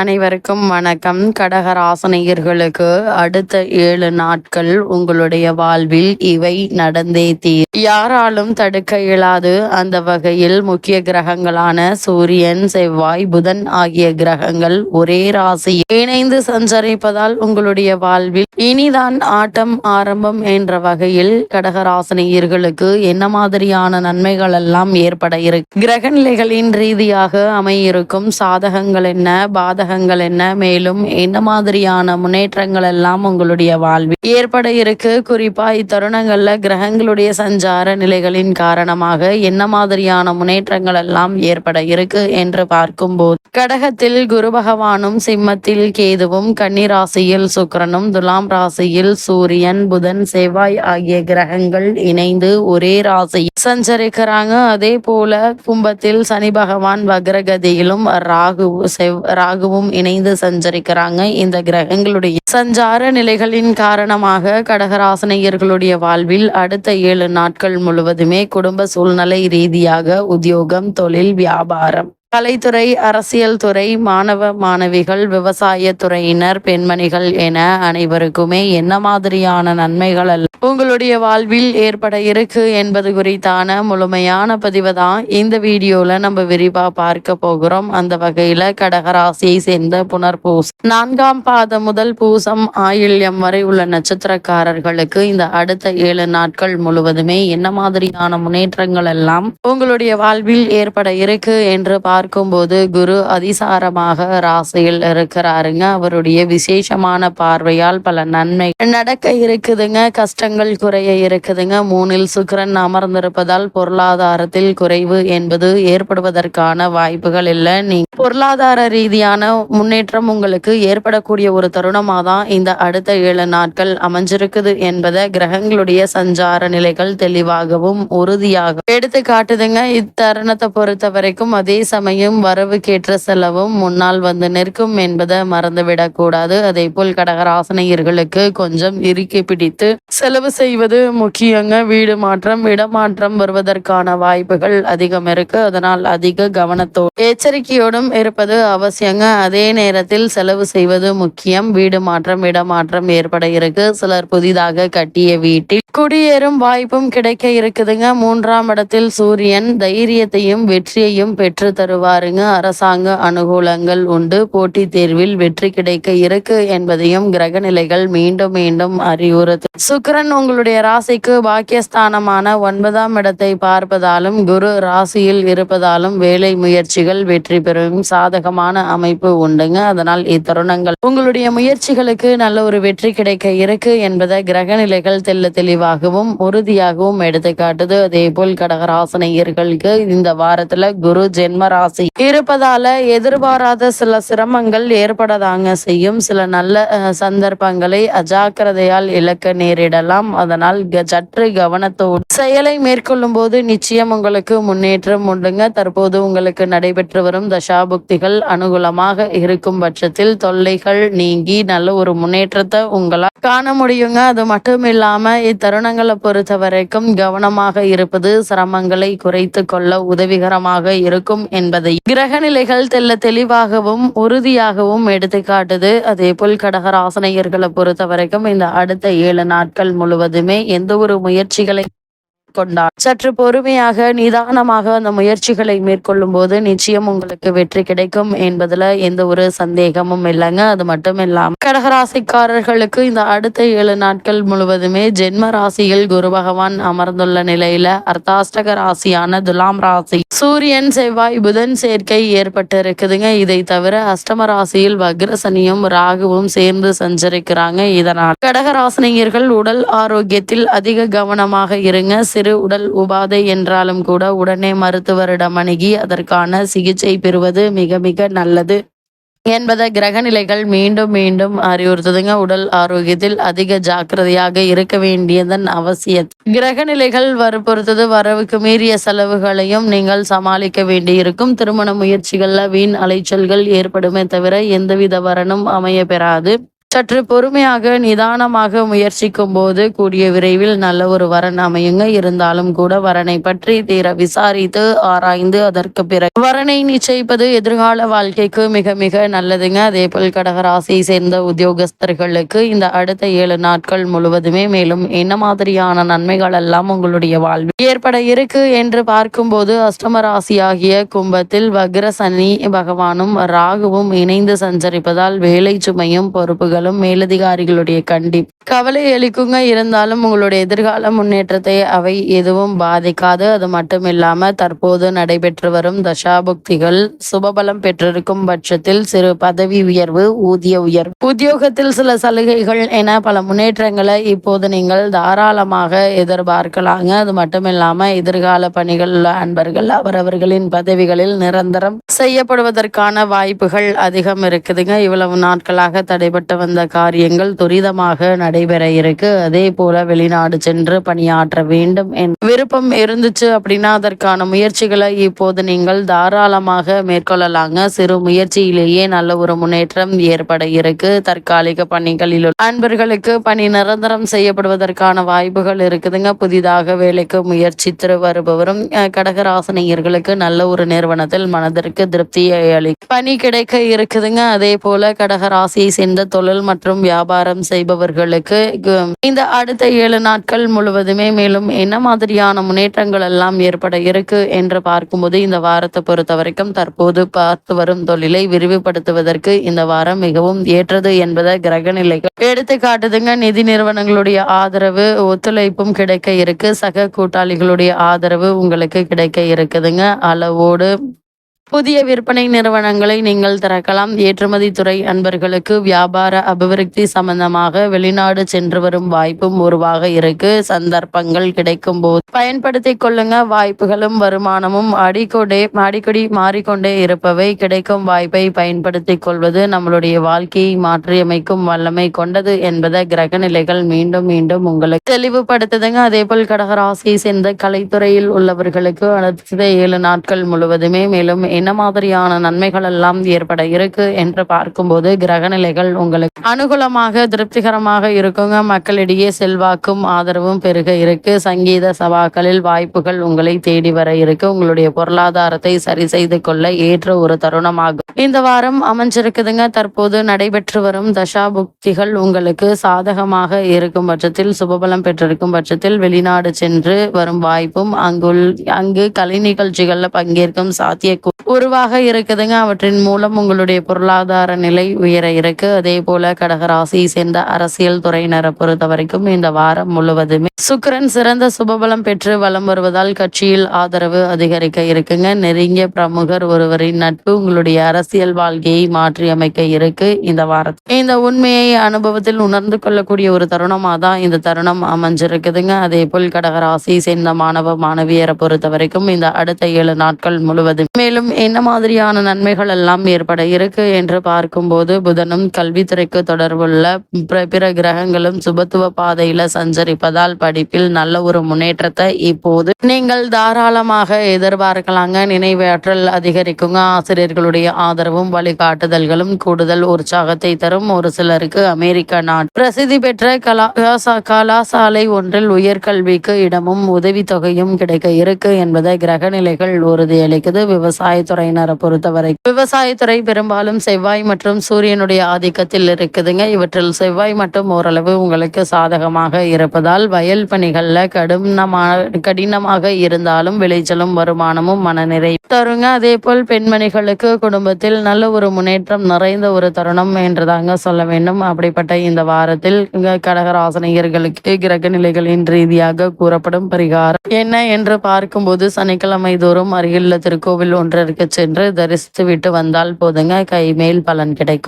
அனைவருக்கும் வணக்கம். கடகராசனியர்களுக்கு அடுத்த 7 நாட்கள் உங்களுடைய வாழ்வில் இவை நடந்தே யாராலும் தடுக்க இயலாது. அந்த வகையில் முக்கிய கிரகங்களான சூரியன், செவ்வாய், புதன் ஆகிய கிரகங்கள் ஒரே ராசியில் இணைந்து சஞ்சரிப்பதால் உங்களுடைய வாழ்வில் இனிதான் ஆட்டம் ஆரம்பம் என்ற வகையில் கடகராசனியர்களுக்கு என்ன மாதிரியான நன்மைகள் எல்லாம் ஏற்பட இருக்கு, கிரக நிலைகளின் ரீதியாக அமையிருக்கும் சாதகங்கள் என்ன, பாதகங்கள் என்ன, மேலும் என்ன மாதிரியான முன்னேற்றங்கள் எல்லாம் உங்களுடைய வாழ்வில் ஏற்பட இருக்கு. குறிப்பா இத்தருணங்கள்ல கிரகங்களுடைய சஞ்சார நிலைகளின் காரணமாக என்ன மாதிரியான முன்னேற்றங்கள் எல்லாம் ஏற்பட இருக்கு என்று பார்க்கும்போது, கடகத்தில் குரு பகவானும், சிம்மத்தில் கேதுவும், கன்னி ராசியில் சுக்கிரனும், துலாம் ராசியில் சூரியன், புதன், செவ்வாய் ஆகிய கிரகங்கள் இணைந்து ஒரே ராசியில் சஞ்சரிக்கிறாங்க. அதே போல கும்பத்தில் சனி பகவான் வக்ரகதியிலும் ராகுவும் இணைந்து சஞ்சரிக்கிறாங்க. இந்த கிரகங்களுடைய சஞ்சார நிலைகளின் காரணமாக கடகராசனியர்களுடைய வாழ்வில் அடுத்த 7 நாட்கள் முழுவதுமே குடும்ப சூழ்நிலை ரீதியாக உத்தியோகம், தொழில், வியாபாரம், கலைத்துறை, அரசியல் துறை, மாணவ மாணவிகள், விவசாய துறையினர், பெண்மணிகள் என அனைவருக்குமே என்ன மாதிரியான நன்மைகள் உங்களுடைய வாழ்வில் ஏற்பட இருக்கு என்பது குறித்தான முழுமையான பதிவை தான் இந்த வீடியோல நம்ம விரிவா பார்க்க போகிறோம். அந்த வகையில கடகராசியை சேர்ந்த புனர்பூசம் 4ஆம் பாதம் முதல் பூசம் ஆயில்யம் வரை உள்ள நட்சத்திரக்காரர்களுக்கு இந்த அடுத்த 7 நாட்கள் முழுவதுமே என்ன மாதிரியான முன்னேற்றங்கள் எல்லாம் உங்களுடைய வாழ்வில் ஏற்பட இருக்கு என்று பார்க்கும்போது, குரு அதிசாரமாக ராசியில் இருக்கிறாருங்க. அவருடைய விசேஷமான பார்வையால் பல நன்மை நடக்க இருக்குதுங்க. கஷ்டங்கள் குறைய இருக்குதுங்க. 3இல் சுக்கிரன் அமர்ந்திருப்பதால் பொருளாதாரத்தில் குறைவு என்பது ஏற்படுவதற்கான வாய்ப்புகள் இல்லை. நீ பொருளாதார ரீதியான முன்னேற்றம் உங்களுக்கு ஏற்படக்கூடிய ஒரு தருணமாக தான் இந்த அடுத்த 7 நாட்கள் அமைஞ்சிருக்குது என்பதை கிரகங்களுடைய சஞ்சார நிலைகள் தெளிவாகவும் உறுதியாக எடுத்து காட்டுதுங்க. இத்தருணத்தை பொறுத்த வரைக்கும் அதே சமயம் வரவுக்கேற்ற செலவும் முன்னால் வந்து நிற்கும் என்பதை மறந்துவிடக் கூடாது. அதே போல் கடகராசனியர்களுக்கு கொஞ்சம் இறுக்கி பிடித்து செலவு செய்வது முக்கியங்க. வீடு மாற்றம், இடமாற்றம் வருவதற்கான வாய்ப்புகள் அதிகம் இருக்கு. அதனால் அதிக கவனத்தோடு எச்சரிக்கையோடும் இருப்பது அவசியங்க. அதே நேரத்தில் செலவு செய்வது முக்கியம். வீடு மாற்றம், இடமாற்றம் ஏற்பட இருக்கு. சிலர் புதிதாக கட்டிய வீட்டில் குடியேறும் வாய்ப்பும் கிடைக்க இருக்குதுங்க. 3ஆம் இடத்தில் சூரியன் தைரியத்தையும் வெற்றியையும் பெற்று தருவாருங்க. அரசாங்க அனுகூலங்கள் உண்டு. போட்டி தேர்வில் வெற்றி கிடைக்க இருக்கு என்பதையும் கிரக நிலைகள் மீண்டும் மீண்டும் அறிவுறுத்து. சுக்கிரன் உங்களுடைய ராசிக்கு பாக்கியஸ்தானமான 9ஆம் இடத்தை பார்ப்பதாலும், குரு ராசியில் இருப்பதாலும் வேலை முயற்சிகள் வெற்றி பெறும் சாதகமான அமைப்பு உண்டுங்க. அதனால் இத்தருணங்கள் உங்களுடைய முயற்சிகளுக்கு நல்ல ஒரு வெற்றி கிடைக்க இருக்கு என்பதை கிரக நிலைகள் தெளிவாகவும் உறுதியாகவும் எடுத்து காட்டுது. அதே போல் கடகராசனியர்களுக்கு இந்த வாரத்துல குரு ஜென்ம ராசி இருப்பதால எதிர்பாராத சில சிரமங்கள் ஏற்படதாங்க செய்யும். சில நல்ல சந்தர்ப்பங்களை அஜாக்கிரதையால் இழக்க நேரிடலாம். அதனால் சற்று கவனத்தோடு செயலை மேற்கொள்ளும் போது நிச்சயம் உங்களுக்கு முன்னேற்றம் உண்டுங்க. தற்போது உங்களுக்கு நடைபெற்று வரும் தசாபுக்திகள் அனுகூலமாக இருக்கும் பட்சத்தில் தொல்லைகள் நீங்கி நல்ல ஒரு முன்னேற்றத்தை உங்களால் காண முடியுங்க. அது மட்டும் இல்லாம இத்தருணங்களை பொறுத்த வரைக்கும் கவனமாக இருப்பது சிரமங்களை குறைத்து கொள்ள உதவிகரமாக இருக்கும் என்பதை கிரக நிலைகள் தெளிவாகவும் உறுதியாகவும் எடுத்துக்காட்டுது. அதே போல் கடகராசனியர்களை பொறுத்த வரைக்கும் இந்த அடுத்த 7 நாட்கள் முழுவதுமே எந்த ஒரு முயற்சிகளை கொண்டார் சற்று பொறுமையாக நிதானமாக அந்த முயற்சிகளை மேற்கொள்ளும் போது நிச்சயம் உங்களுக்கு வெற்றி கிடைக்கும் என்பதுல எந்த ஒரு சந்தேகமும் இல்லைங்க. அது மட்டும் இல்லாம கடகராசிக்காரர்களுக்கு இந்த அடுத்த 7 நாட்கள் முழுவதுமே ஜென்ம ராசியில் குரு பகவான் அமர்ந்துள்ள நிலையில அர்த்தாஷ்டக ராசியான துலாம் ராசி சூரியன், செவ்வாய், புதன் சேர்க்கை ஏற்பட்டு இருக்குதுங்க. இதை தவிர அஷ்டம ராசியில் வக்ரசனியும் ராகுவும் சேர்ந்து சஞ்சரிக்கிறாங்க. இதனால் கடகராசினியர்கள் உடல் ஆரோக்கியத்தில் அதிக கவனமாக இருங்க. சிறு உடல் உபாதை என்றாலும் கூட உடனே மருத்துவரிடம் அணுகி அதற்கான சிகிச்சை பெறுவது மிக மிக நல்லது என்பதை கிரக நிலைகள் மீண்டும் மீண்டும் அறிவுறுத்துதுங்க. உடல் ஆரோக்கியத்தில் அதிக ஜாக்கிரதையாக இருக்க வேண்டியதன் அவசியம். கிரக நிலைகள் பொறுத்தது வரவுக்கு மீறிய செலவுகளையும் நீங்கள் சமாளிக்க வேண்டியிருக்கும். திருமண முயற்சிகள்ல வீண் அலைச்சல்கள் ஏற்படுமே தவிர எந்தவித வரனும் அமைய பெறாது. சற்று பொறுமையாக நிதானமாக முயற்சிக்கும் போது கூடிய விரைவில் நல்ல ஒரு வரன் அமையுங்க. இருந்தாலும் கூட வரனை பற்றி தீர விசாரித்து ஆராய்ந்து அதற்கு பிறகு வரனை நிச்சயிப்பது எதிர்கால வாழ்க்கைக்கு மிக மிக நல்லதுங்க. அதே போல் கடகராசியை சேர்ந்த உத்தியோகஸ்தர்களுக்கு இந்த அடுத்த 7 நாட்கள் முழுவதுமே மேலும் என்ன மாதிரியான நன்மைகள் எல்லாம் உங்களுடைய வாழ்வில் ஏற்பட இருக்கு என்று பார்க்கும்போது அஷ்டம ராசியாகிய கும்பத்தில் வக்ர சனி பகவானும் ராகுவும் இணைந்து சஞ்சரிப்பதால் வேலை சுமையும் பொறுப்புகள் மேலதிகாரிகளுடைய கவலை அளிக்குங்க. இருந்தாலும் உங்களுடைய எதிர்கால முன்னேற்றத்தை அவை எதுவும் பாதிக்காது. அது மட்டுமில்லாம தற்போது நடைபெற்று வரும் தசாபுக்திகள் சுபபலம் பெற்றிருக்கும் பட்சத்தில் சிறு பதவி உயர்வு, ஊதிய உயர்வு, உத்தியோகத்தில் சில சலுகைகள் என பல முன்னேற்றங்களை இப்போது நீங்கள் தாராளமாக எதிர்பார்க்கலாங்க. அது மட்டுமில்லாம எதிர்கால பணிகள் அன்பர்கள் அவரவர்களின் பதவிகளில் நிரந்தரம் செய்யப்படுவதற்கான வாய்ப்புகள் அதிகம் இருக்குதுங்க. இவ்வளவு நாட்களாக தடைபட்டு வந்த காரியங்கள் துரிதமாக நடைபெற இருக்கு. அதே போல வெளிநாடு சென்று பணியாற்ற வேண்டும் விருப்பம் இருந்துச்சு அப்படின்னா அதற்கான முயற்சிகளை இப்போது நீங்கள் தாராளமாக மேற்கொள்ளலாங்க. சிறு முயற்சியிலேயே நல்ல ஒரு முன்னேற்றம் ஏற்பட இருக்கு. தற்காலிக பணிகளில் அன்பர்களுக்கு பணி நிரந்தரம் செய்யப்படுவதற்கான வாய்ப்புகள் இருக்குதுங்க. புதிதாக வேலைக்கு முயற்சித்து வருபவரும் கடகராசினியர்களுக்கு நல்ல ஒரு நிறுவனத்தில் மனதிற்கு திருப்தியை பணி கிடைக்க இருக்குதுங்க. அதே போல கடகராசியை சேர்ந்த தொழில் மற்றும் வியாபாரம் செய்பவர்களுக்கு இந்த அடுத்த 7 நாட்கள் முழுவதுமே மேலும் என்ன மாதிரியான முன்னேற்றங்கள் எல்லாம் ஏற்பட இருக்கு என்று பார்க்கும்போது இந்த வாரத்தை பொறுத்த வரைக்கும் தற்போது பார்த்து வரும் தொழிலை விரிவுபடுத்துவதற்கு இந்த வாரம் மிகவும் ஏற்றது என்பதை கிரக நிலைகள் எடுத்து காட்டுதுங்க. நிதி நிறுவனங்களுடைய ஆதரவு ஒத்துழைப்பும் கிடைக்க இருக்கு. சக கூட்டாளிகளுடைய ஆதரவு உங்களுக்கு கிடைக்க இருக்குதுங்க. அளவோடு புதிய விற்பனை நிறுவனங்களை நீங்கள் திறக்கலாம். ஏற்றுமதி துறை அன்பர்களுக்கு வியாபார அபிவிருத்தி சம்பந்தமாக வெளிநாடு சென்று வரும் வாய்ப்பும் உருவாக இருக்கு. சந்தர்ப்பங்கள் கிடைக்கும் போது பயன்படுத்தி கொள்ளுங்க. வாய்ப்புகளும் வருமானமும் அடிக்கடி மாறிக்கொண்டே இருப்பவை. கிடைக்கும் வாய்ப்பை பயன்படுத்தி கொள்வது நம்மளுடைய வாழ்க்கையை மாற்றியமைக்கும் வல்லமை கொண்டது என்பதை கிரக நிலைகள் மீண்டும் மீண்டும் உங்களுக்கு தெளிவுபடுத்துதுங்க. அதே போல் கடகராசியை சேர்ந்த கலைத்துறையில் உள்ளவர்களுக்கு அடுத்த 7 நாட்கள் முழுவதுமே மேலும் என்ன மாதிரியான நன்மைகள் எல்லாம் ஏற்பட இருக்கு என்று பார்க்கும்போது கிரகநிலைகள் உங்களுக்கு அனுகூலமாக திருப்திகரமாக இருக்குங்க. மக்களிடையே செல்வாக்கும் ஆதரவும் பெருக இருக்கு. சங்கீத சபாக்களில் வாய்ப்புகள் உங்களை தேடி வர இருக்கு. உங்களுடைய பொருளாதாரத்தை சரி செய்து கொள்ள ஏற்ற ஒரு தருணமாகும் இந்த வாரம் அமைஞ்சிருக்குதுங்க. தற்போது நடைபெற்று வரும் தசாபுக்திகள் உங்களுக்கு சாதகமாக இருக்கும் பட்சத்தில் சுபபலம் பெற்றிருக்கும் பட்சத்தில் வெளிநாடு சென்று வரும் வாய்ப்பும் அங்கு கலை நிகழ்ச்சிகள்ல பங்கேற்கும் சாத்திய உருவாக இருக்குதுங்க. அவற்றின் மூலம் உங்களுடைய பொருளாதார நிலை உயர இருக்கு. அதே போல கடகராசியை சேர்ந்த அரசியல் துறையினரை பொறுத்த வரைக்கும் இந்த வாரம் முழுவதுமே சுக்கிரன் சிறந்த சுபபலம் பெற்று வலம் வருவதால் கட்சியில் ஆதரவு அதிகரிக்க இருக்குங்க. நெருங்கிய பிரமுகர் ஒருவரின் நட்பு உங்களுடைய அரசியல் வாழ்க்கையை மாற்றி அமைக்க இருக்கு. இந்த வாரத்தில் இந்த உண்மையை அனுபவத்தில் உணர்ந்து கொள்ளக்கூடிய ஒரு தருணமாக தான் இந்த தருணம் அமைஞ்சிருக்குதுங்க. அதே போல் கடகராசியை சேர்ந்த மாணவ மாணவியரை பொறுத்த வரைக்கும் இந்த அடுத்த 7 நாட்கள் முழுவதும் மேலும் என்ன மாதிரியான நன்மைகள் எல்லாம் ஏற்பட இருக்கு என்று பார்க்கும்போது புதனும் கல்வித்துறைக்கு தொடர்புள்ள பிற கிரகங்களும் சுபத்துவ பாதையில சஞ்சரிப்பதால் படிப்பில் நல்ல ஒரு முன்னேற்றத்தை இப்போது நீங்கள் தாராளமாக எதிர்பார்க்கலாங்க. நினைவாற்றல் அதிகரிக்குங்க. ஆசிரியர்களுடைய ஆதரவும் வழிகாட்டுதல்களும் கூடுதல் உற்சாகத்தை தரும். ஒரு சிலருக்கு அமெரிக்க நாடு பிரசித்தி பெற்ற கலாசாலை ஒன்றில் உயர்கல்விக்கு இடமும் உதவித்தொகையும் கிடைக்க இருக்கு என்பதை கிரக நிலைகள் உறுதியளிக்குது. விவசாயத்துறையினரை பொறுத்தவரை விவசாயத்துறை பெரும்பாலும் செவ்வாய் மற்றும் சூரியனுடைய ஆதிக்கத்தில் இருக்குதுங்க. இவற்றில் செவ்வாய் மட்டும் ஓரளவு உங்களுக்கு சாதகமாக இருப்பதால் வயல் பணிகள்ல கடினமாக இருந்தாலும் விளைச்சலும் வருமானமும் மனநிறை தருங்க. அதே போல் பெண்மணிகளுக்கு குடும்பத்தில் நல்ல ஒரு முன்னேற்றம் நிறைந்த ஒரு தருணம் என்றுதாங்க சொல்ல வேண்டும். அப்படிப்பட்ட இந்த வாரத்தில் கடகராசினியர்களுக்கு கிரக நிலைகளின் ரீதியாக கூறப்படும் பரிகாரம் என்ன என்று பார்க்கும்போது சனிக்கிழமை தோறும் அருகிலுள்ள திருக்கோவில் ஒன்றிற்கு சென்று தரிசித்து விட்டு வந்தால் போதுங்க கைமேல் பலன் கிடைக்கும்.